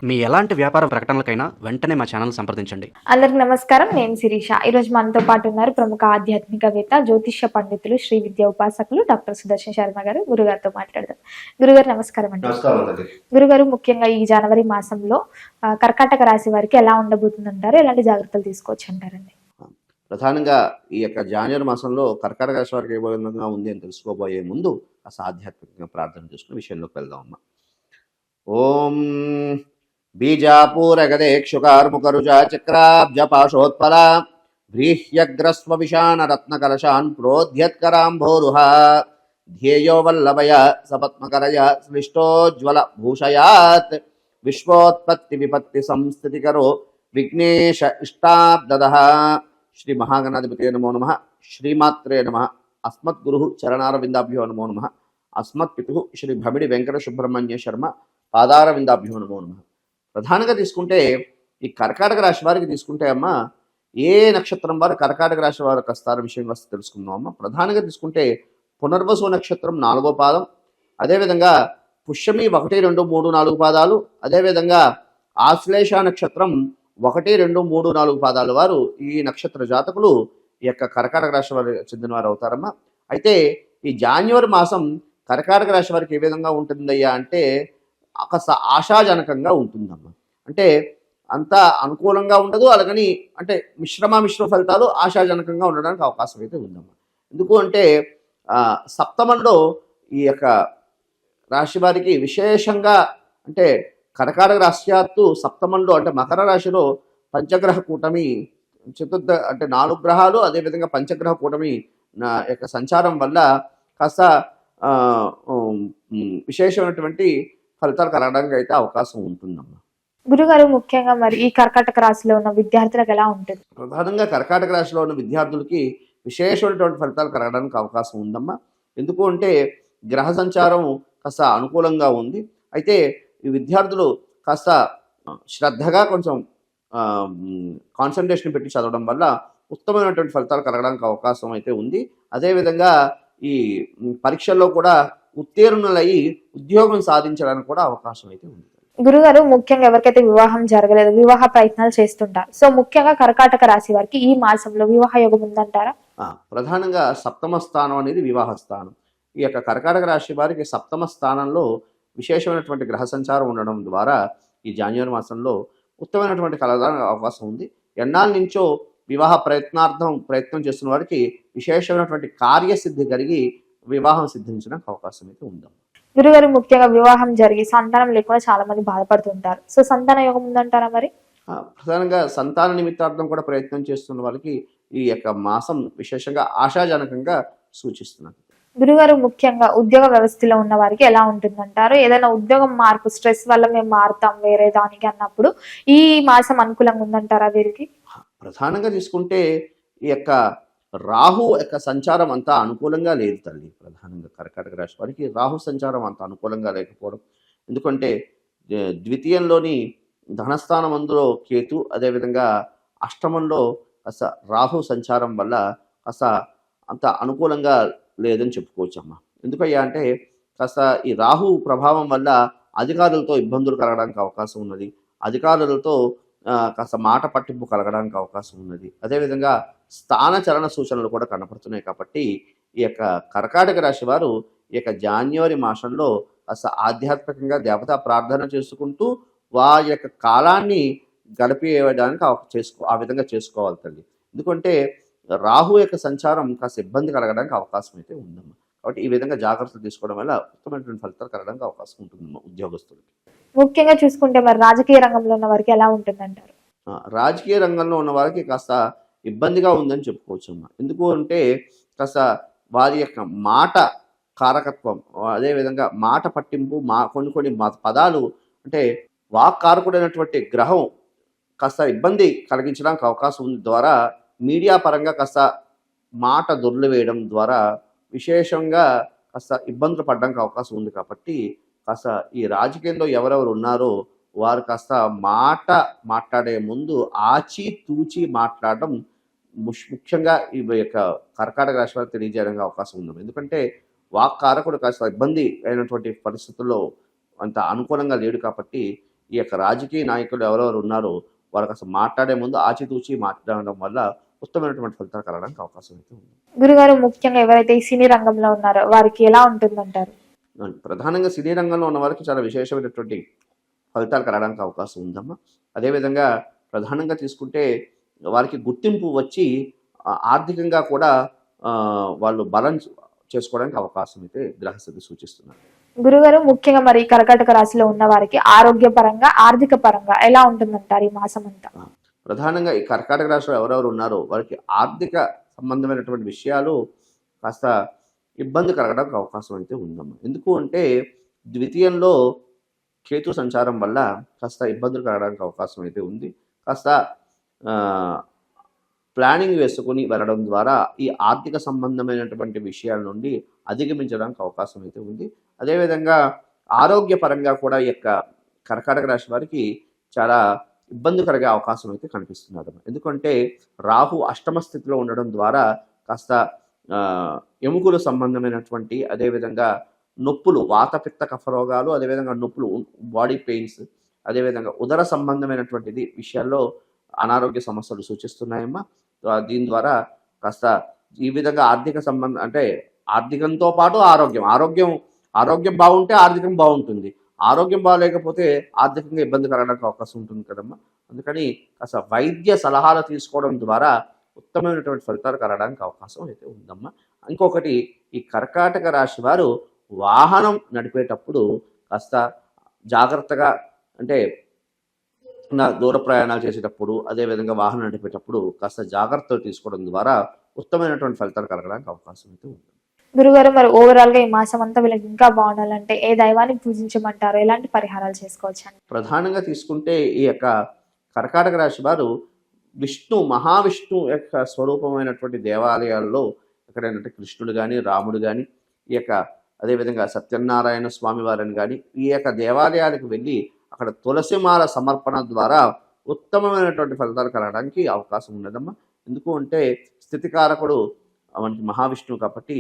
మీ ఎలాంటి వ్యాపార ప్రకటనలకైనా వెంటనే మా ఛానల్ సంప్రదించండి. అందరికి నమస్కారం. నేను శిరీష. ఈరోజు మనతో పాటు ఉన్నారు ప్రముఖ ఆధ్యాత్మికవేత్త, జ్యోతిష్య పండితులు, శ్రీ విద్యా ఉపాసకులు డాక్టర్ సుదర్శన్ శర్మ గారు. గురుగారితో మాట్లాడదాం. గురుగారు నమస్కారం అండి. గురుగారు, ముఖ్యంగా ఈ జనవరి మాసంలో కర్కాటక రాశి వారికి ఎలా ఉండబోతుందంటారు? ఎలాంటి జాగ్రత్తలు తీసుకోవచ్చు అంటారండి? ప్రధానంగా ఈ యొక్క జాన్యువరి మాసంలో కర్కాటక రాశి వారికి ఏ విధంగా ఉంది అని తెలుసుకోబోయే ముందు ఆధ్యాత్మికంగా ప్రార్థన చేసుకునే విషయంలోకి వెళ్దాం అమ్మా. ఓం బీజాపూరగదేక్షుకార్ముకరుజా చక్రాబ్జ పాశోత్పల వ్రీహ్యగ్రస్వ విషాన రత్నకలశాన్ ప్రోధ్యత్కరాంభోరుహ ధ్యేయో వల్లభయ సపత్మకరయ సృష్టోజ్వల భూషయాత్ విశ్వోత్పత్తి విపత్తి సంస్థితికరో విఘ్నేశ ఇష్టాబ్దదః. శ్రీ మహాగణాధిపతే నమో నమః. శ్రీమాత్రే నమః. అస్మద్గురు చరణారవిందాభ్యో నమో నమః. అస్మత్పితు శ్రీ భమిడి వెంకట సుబ్రహ్మణ్య శర్మ పాదారవిందాభ్యో నమో నమః. ప్రధానంగా తీసుకుంటే ఈ కర్కాటక రాశి వారికి తీసుకుంటే అమ్మ, ఏ నక్షత్రం వారు కర్కాటక రాశి వారికి వస్తారు విషయం వస్తే తెలుసుకుందాం అమ్మ. ప్రధానంగా తీసుకుంటే పునర్వసు నక్షత్రం 4వ పాదం, అదేవిధంగా పుష్యమి 1, 2, 3, 4 పాదాలు, అదేవిధంగా ఆశ్లేష నక్షత్రం 1, 2, 3, 4 పాదాల వారు ఈ నక్షత్ర జాతకులు ఈ యొక్క కర్కాటక రాశి వారు చెందిన వారు అవుతారమ్మా. అయితే ఈ జాన్యువరి మాసం కర్కాటక రాశి వారికి ఏ విధంగా ఉంటుందయ్యా అంటే కాస్త ఆశాజనకంగా ఉంటుందమ్మా. అంటే అంత అనుకూలంగా ఉండదు, అలాగని అంటే మిశ్రమ ఫలితాలు ఆశాజనకంగా ఉండడానికి అవకాశం అయితే ఉందమ్మా. ఎందుకు అంటే సప్తమంలో ఈ యొక్క రాశి వారికి విశేషంగా అంటే కర్కాటక రాశ్యాత్తు సప్తమంలో అంటే మకర రాశిలో పంచగ్రహ కూటమి అంటే 4 గ్రహాలు, అదేవిధంగా పంచగ్రహ కూటమి యొక్క సంచారం వల్ల కాస్త విశేషమైనటువంటి ఫలితాలు కలగడానికి అయితే అవకాశం ఉంటుందమ్మా. గురుగారు, ముఖ్యంగా మరి ఈ కర్కాటక రాశిలో ఉన్న విద్యార్థులకు ఎలా ఉంటుంది? ప్రధానంగా కర్కాటక రాశిలో ఉన్న విద్యార్థులకి విశేషమైనటువంటి ఫలితాలు కలగడానికి అవకాశం ఉందమ్మా. ఎందుకు అంటే గ్రహ సంచారం కాస్త అనుకూలంగా ఉంది. అయితే ఈ విద్యార్థులు కాస్త శ్రద్ధగా కొంచెం కాన్సన్ట్రేషన్ పెట్టి చదవడం వల్ల ఉత్తమమైనటువంటి ఫలితాలు కలగడానికి అవకాశం అయితే ఉంది. అదేవిధంగా ఈ పరీక్షల్లో కూడా ఉత్తీర్ణులయ్యి ఉద్యోగం సాధించడానికి కూడా అవకాశం అయితే ఉంది. గురుగారు, ముఖ్యంగా ఎవరికైతే వివాహం జరగలేదు, వివాహ ప్రయత్నాలు చేస్తుంటారు, సో ముఖ్యంగా కర్కాటక రాశి వారికి ఈ మాసంలో వివాహ యోగం ఉందంటారా? ప్రధానంగా సప్తమ స్థానం అనేది వివాహ స్థానం. ఈ యొక్క కర్కాటక రాశి వారికి సప్తమ స్థానంలో విశేషమైనటువంటి గ్రహ సంచారం ఉండడం ద్వారా ఈ జాన్యువరి మాసంలో ఉత్తమమైనటువంటి కలగడానికి అవకాశం ఉంది. ఎన్నాళ్ళ నుంచో వివాహ ప్రయత్నం చేస్తున్న వారికి విశేషమైనటువంటి కార్యసిద్ధి కలిగి వివాహం సిద్ధించడానికి అవకాశం అయితే ఉందమ్మా. గురుగారు, ముఖ్యంగా వివాహం జరిగి సంతానం లేకుండా చాలా మంది బాధపడుతుంటారు, సో సంతాన యోగం ఉందంటారా మరి? ప్రధానంగా సంతాన నిమిత్తార్థం కూడా ప్రయత్నం చేస్తున్న వాళ్ళకి ఈ యొక్క మాసం విశేషంగా ఆశాజనకంగా సూచిస్తున్నారు. గురుగారు, ముఖ్యంగా ఉద్యోగ వ్యవస్థలో ఉన్న వారికి ఎలా ఉంటుందంటారు? ఏదైనా ఉద్యోగం మార్పు, స్ట్రెస్ వల్ల మేము మారుతాం వేరే దానికి అన్నప్పుడు ఈ మాసం అనుకూలంగా ఉందంటారా వీరికి? ప్రధానంగా తీసుకుంటే ఈ యొక్క రాహు యొక్క సంచారం అంతా అనుకూలంగా లేదు తల్లి. ప్రధానంగా కర్కాటక రాశి వారికి రాహు సంచారం అంత అనుకూలంగా లేకపోవడం. ఎందుకంటే ద్వితీయంలోని ధనస్థానం అందులో కేతు, అదేవిధంగా అష్టమంలో కాస్త రాహు సంచారం వల్ల కాస్త అంత అనుకూలంగా లేదని చెప్పుకోవచ్చమ్మా. ఎందుకయ్యా అంటే కాస్త ఈ రాహు ప్రభావం వల్ల అధికారులతో ఇబ్బందులు కలగడానికి అవకాశం ఉన్నది. అధికారులతో కాస్త మాట పట్టింపు కలగడానికి అవకాశం ఉన్నది. అదేవిధంగా స్థాన చలన సూచనలు కూడా కనపడుతున్నాయి. కాబట్టి ఈ యొక్క కర్కాటక రాశి వారు ఈ యొక్క జాన్యువరి మాసంలో కాస్త ఆధ్యాత్మికంగా దేవతా ప్రార్థన చేసుకుంటూ వారి యొక్క కాలాన్ని గడిపేయడానికి ఆ విధంగా చేసుకోవాలి తల్లి. ఎందుకంటే రాహు యొక్క సంచారం కాస్త ఇబ్బంది కలగడానికి అవకాశం అయితే ఉందమ్మా. కాబట్టి ఈ విధంగా జాగ్రత్తలు తీసుకోవడం వల్ల ఉత్తమమైనటువంటి ఫలితాలు కలగడానికి అవకాశం ఉంటుందమ్మా ఉద్యోగస్తులకి. ముఖ్యంగా చూసుకుంటే మరి రాజకీయ రంగంలో ఉన్న వారికి ఎలా ఉంటుందంటారు? రాజకీయ రంగంలో ఉన్న వారికి కాస్త ఇబ్బందిగా ఉందని చెప్పుకోవచ్చు అమ్మా. ఎందుకు అంటే కాస్త వారి యొక్క మాట కారకత్వం, అదేవిధంగా మాట పట్టింపు, కొన్ని పదాలు అంటే వాక్ కారకుడైనటువంటి గ్రహం కాస్త ఇబ్బంది కలిగించడానికి అవకాశం ఉంది. ద్వారా మీడియా పరంగా కాస్త మాట దొర్లు వేయడం ద్వారా విశేషంగా కాస్త ఇబ్బందులు పడడానికి అవకాశం ఉంది. కాబట్టి కాస్త ఈ రాజకీయంలో ఎవరెవరు ఉన్నారో వారు కాస్త మాట్లాడే ముందు ఆచి తూచి మాట్లాడడం ముఖ్యంగా ఈ యొక్క కర్కాటక రాశి వారికి తెలియజేయడానికి అవకాశం ఉంది. ఎందుకంటే వాక్కారకుడు కాస్త ఇబ్బంది అయినటువంటి పరిస్థితుల్లో అంత అనుకూలంగా లేడు. కాబట్టి ఈ యొక్క రాజకీయ నాయకులు ఎవరెవరు ఉన్నారో వాళ్ళకి అసలు మాట్లాడే ముందు ఆచితూచి మాట్లాడడం వల్ల ఉత్తమమైనటువంటి ఫలితాలు కలగడానికి అవకాశం అయితే ఉంది. గురుగారు ముఖ్యంగా ఎవరైతే ఈ సినీ రంగంలో ఉన్నారో వారికి ఎలా ఉంటుందంటారు? ప్రధానంగా సినీ రంగంలో ఉన్న వారికి చాలా విశేషమైనటువంటి ఫలితాలు కలగడానికి అవకాశం ఉందమ్మా. అదేవిధంగా ప్రధానంగా తీసుకుంటే వారికి గుర్తింపు వచ్చి ఆర్థికంగా కూడా వాళ్ళు బలం చేసుకోవడానికి అవకాశం అయితే గ్రహస్థితి సూచిస్తున్నారు. గురుగారు ముఖ్యంగా మరి కర్కాటక రాశిలో ఉన్న వారికి ఆరోగ్యపరంగా ఆర్థిక పరంగా ఎలా ఉంటుందంటారు ఈ మాసం అంతా? ప్రధానంగా ఈ కర్కాటక రాశిలో ఎవరెవరు ఉన్నారో వారికి ఆర్థిక సంబంధమైనటువంటి విషయాలు కాస్త ఇబ్బంది కలగడానికి అవకాశం అయితే ఉందమ్మా. ఎందుకు అంటే ద్వితీయంలో కేతు సంచారం వల్ల కాస్త ఇబ్బందులు కలగడానికి అవకాశం అయితే ఉంది. కాస్త ప్లానింగ్ వేసుకుని వెళ్ళడం ద్వారా ఈ ఆర్థిక సంబంధమైనటువంటి విషయాల నుండి అధిగమించడానికి అవకాశం అయితే ఉంది. అదేవిధంగా ఆరోగ్యపరంగా కూడా ఈ యొక్క కర్కాటక రాశి వారికి చాలా ఇబ్బంది కలిగే అవకాశం అయితే కనిపిస్తున్నది. ఎందుకంటే రాహు అష్టమ స్థితిలో ఉండడం ద్వారా కాస్త ఎముకల సంబంధమైనటువంటి అదేవిధంగా నొప్పులు, వాతపిత్త కఫ రోగాలు, అదేవిధంగా నొప్పులు, బాడీ పెయిన్స్, అదేవిధంగా ఉదర సంబంధమైనటువంటిది విషయాల్లో అనారోగ్య సమస్యలు సూచిస్తున్నాయమ్మా. దీని ద్వారా కాస్త ఈ విధంగా ఆర్థిక సంబంధం అంటే ఆర్థికంతో పాటు ఆరోగ్యం బాగుంటే ఆర్థికం బాగుంటుంది. ఆరోగ్యం బాగాలేకపోతే ఆర్థికంగా ఇబ్బంది కలగడానికి అవకాశం ఉంటుంది కదమ్మా. అందుకని కాస్త వైద్య సలహాలు తీసుకోవడం ద్వారా ఉత్తమమైనటువంటి ఫలితాలు కలగడానికి అవకాశం అయితే ఉందమ్మా. ఇంకొకటి, ఈ కర్కాటక రాశి వారు వాహనం నడిపేటప్పుడు కాస్త జాగ్రత్తగా, అంటే దూర ప్రయాణాలు చేసేటప్పుడు అదేవిధంగా వాహనం నడిపేటప్పుడు కాస్త జాగ్రత్తలు తీసుకోవడం ద్వారా ఉత్తమమైనటువంటి ఫలితాలు కలగడానికి అవకాశం అయితే ఉంది. గురుగారు మరి ఓవరాల్ గా ఈ మాసం అంతా వీళ్ళకి ఇంకా బాగుండాలంటే ఏ దైవాన్ని పూజించమంటారు? ఎలాంటి పరిహారాలు చేసుకోవచ్చు అని? ప్రధానంగా తీసుకుంటే ఈ యొక్క కర్కాటక రాశి వారు మహావిష్ణు యొక్క స్వరూపమైనటువంటి దేవాలయాల్లో ఎక్కడైనా కృష్ణుడు కానీ, రాముడు కానీ, ఈ యొక్క అదేవిధంగా సత్యనారాయణ స్వామి వారిని కానీ ఈ యొక్క దేవాలయాలకు వెళ్ళి అక్కడ తులసిమాల సమర్పణ ద్వారా ఉత్తమమైనటువంటి ఫలితాలు కలగడానికి అవకాశం ఉన్నదమ్మా. ఎందుకు అంటే స్థితికారకుడు మనకి మహావిష్ణువు కాబట్టి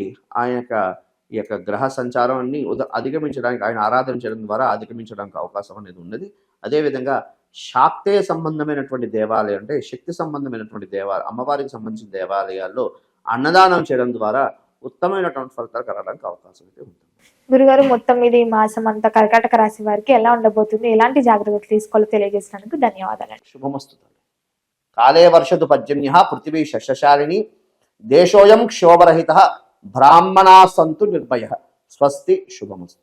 ఈ యొక్క గ్రహ సంచారాన్ని అధిగమించడానికి, ఆయన ఆరాధించడం ద్వారా అధిగమించడానికి అవకాశం అనేది ఉన్నది. అదేవిధంగా శాక్తేయ సంబంధమైనటువంటి దేవాలయం, అంటే శక్తి సంబంధమైనటువంటి అమ్మవారికి సంబంధించిన దేవాలయాల్లో అన్నదానం చేయడం ద్వారా ఉత్తమమైనటువంటి ఫలితాలు కలగడానికి అవకాశం అయితే ఉంటుంది. గురుగారు మొత్తం మీద ఈ మాసం అంతా కర్కాటక రాశి వారికి ఎలా ఉండబోతుంది, ఎలాంటి జాగ్రత్తలు తీసుకోవాలో తెలియజేసినందుకు ధన్యవాదాలు. శుభమస్తు. కాలే వర్షతు పర్జన్య పృథివీ శస్యశాలిని దేశోయం క్షోభరహిత బ్రాహ్మణా సంతు నిర్భయ. స్వస్తి. శుభమస్తు.